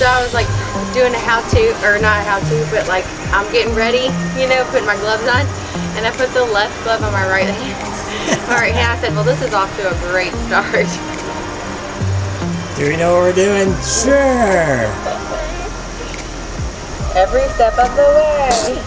I was like doing a how-to, or not a how-to, but like I'm getting ready, you know, putting my gloves on, and I put the left glove on my right hand. My right hand, I said, well, this is off to a great start. Do we know what we're doing? Sure! Every step of the way.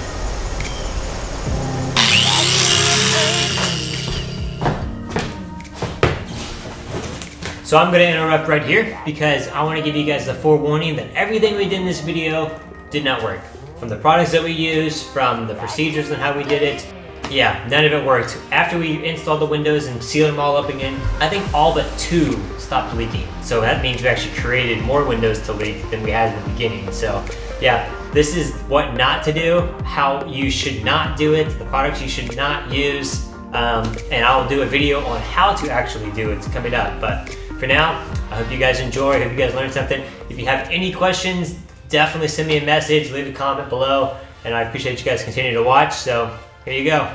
So I'm gonna interrupt right here because I wanna give you guys a forewarning that everything we did in this video did not work. From the products that we used, from the procedures and how we did it, yeah, none of it worked. After we installed the windows and sealed them all up again, I think all but 2 stopped leaking. So that means we actually created more windows to leak than we had in the beginning. So yeah, this is what not to do, how you should not do it, the products you should not use, and I'll do a video on how to actually do it coming up. But for now, I hope you guys enjoy, I hope you guys learned something. If you have any questions, definitely send me a message, leave a comment below, and I appreciate you guys continuing to watch. So here you go.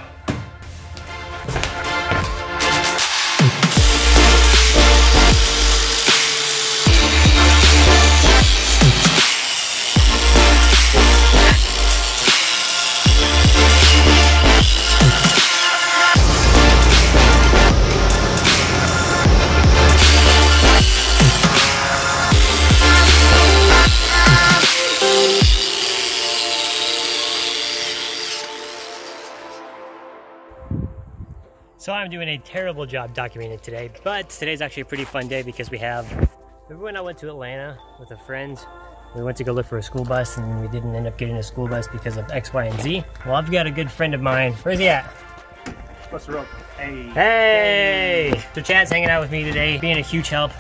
So I'm doing a terrible job documenting today, but today's actually a pretty fun day because we have, remember when I went to Atlanta with a friend? We went to go look for a school bus and we didn't end up getting a school bus because of X, Y, and Z. Well, I've got a good friend of mine. Where's he at? Buster Rope. Hey. Hey! So Chad's hanging out with me today, being a huge help.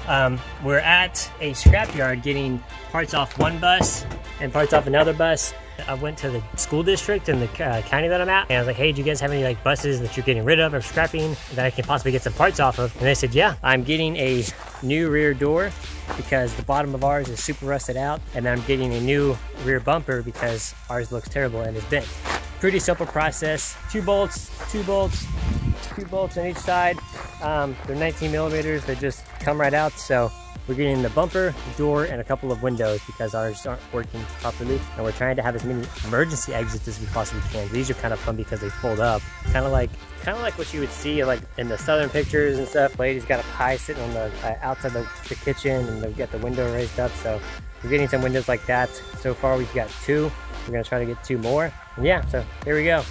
We're at a scrapyard getting parts off one bus and parts off another bus. I went to the school district in the county that I'm at, and I was like, hey, do you guys have any like buses that you're getting rid of or scrapping that I can possibly get some parts off of? And they said, yeah, I'm getting a new rear door because the bottom of ours is super rusted out, and then I'm getting a new rear bumper because ours looks terrible and is bent. Pretty simple process. 2 bolts, 2 bolts, 2 bolts on each side. They're 19 millimeters. They just come right out. So we're getting the bumper, the door, and a couple of windows because ours aren't working properly. And we're trying to have as many emergency exits as we possibly can. These are kind of fun because they fold up. Kind of like what you would see like in the southern pictures and stuff. Lady's got a pie sitting on the outside the kitchen, and they've got the window raised up. So we're getting some windows like that. So far we've got 2. We're gonna try to get 2 more. And yeah, so here we go.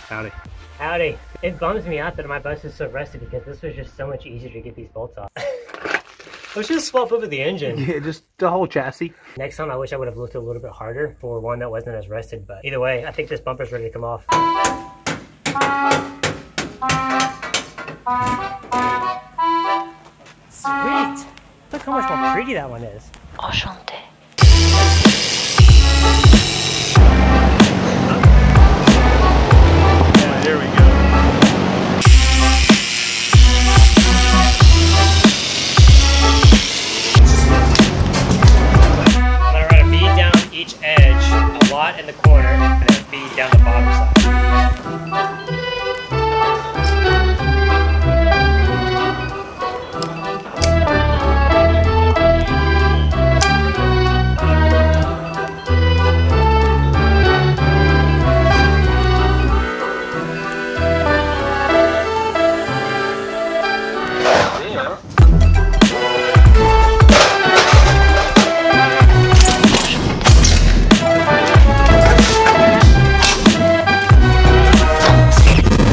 Howdy. Howdy. It bums me out that my bus is so rusted because this was just so much easier to get these bolts off. Let's just swap over the engine. Yeah, just the whole chassis. Next time I wish I would have looked a little bit harder for one that wasn't as rusted, but either way, I think this bumper's ready to come off. Sweet! Look how much more pretty that one is. Enchanté. There we go. I'm gonna run a bead down each edge, a lot in the corner, and then a bead down the bottom side.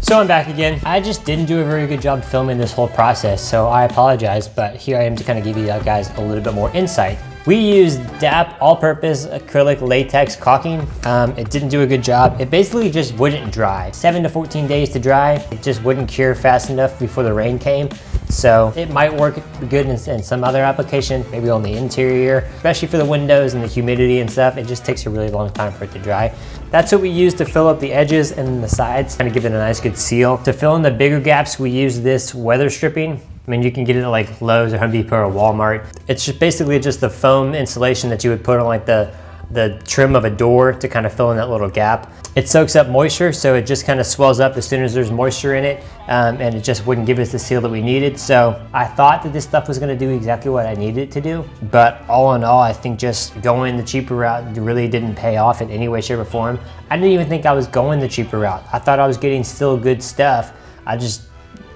So I'm back again. I just didn't do a very good job filming this whole process, so I apologize, but here I am to kind of give you guys a little bit more insight. We used DAP all-purpose acrylic latex caulking. It didn't do a good job. It basically just wouldn't dry. 7 to 14 days to dry. It just wouldn't cure fast enough before the rain came. So it might work good in some other application, maybe on the interior, especially for the windows and the humidity and stuff. It just takes a really long time for it to dry. That's what we use to fill up the edges and the sides, kind of give it a nice good seal. To fill in the bigger gaps, we use this weather stripping. I mean, you can get it at like Lowe's or Home Depot or Walmart. It's just basically just the foam insulation that you would put on like the the trim of a door to kind of fill in that little gap. It soaks up moisture, so it just kind of swells up as soon as there's moisture in it, and it just wouldn't give us the seal that we needed. So I thought that this stuff was gonna do exactly what I needed it to do, but all in all, I think just going the cheaper route really didn't pay off in any way, shape, or form. I didn't even think I was going the cheaper route. I thought I was getting still good stuff.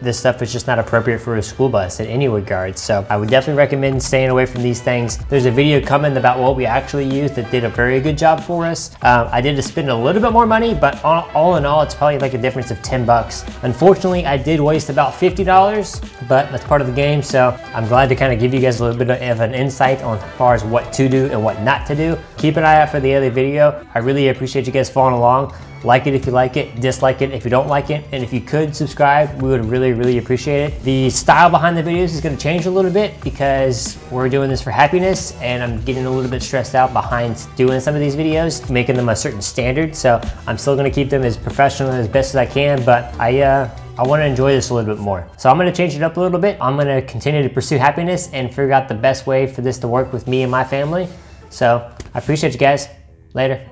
This stuff is just not appropriate for a school bus in any regard. So I would definitely recommend staying away from these things. There's a video coming about what we actually used that did a very good job for us. I did spend a little bit more money, but all in all, it's probably like a difference of 10 bucks. Unfortunately, I did waste about $50, but that's part of the game. So I'm glad to kind of give you guys a little bit of an insight on as far as what to do and what not to do. Keep an eye out for the other video. I really appreciate you guys following along. Like it if you like it, dislike it if you don't like it, and if you could subscribe, we would really, really appreciate it. The style behind the videos is gonna change a little bit because we're doing this for happiness, and I'm getting a little bit stressed out behind doing some of these videos, making them a certain standard. So I'm still gonna keep them as professional and as best as I can, but I wanna enjoy this a little bit more. So I'm gonna change it up a little bit. I'm gonna continue to pursue happiness and figure out the best way for this to work with me and my family. So I appreciate you guys. Later.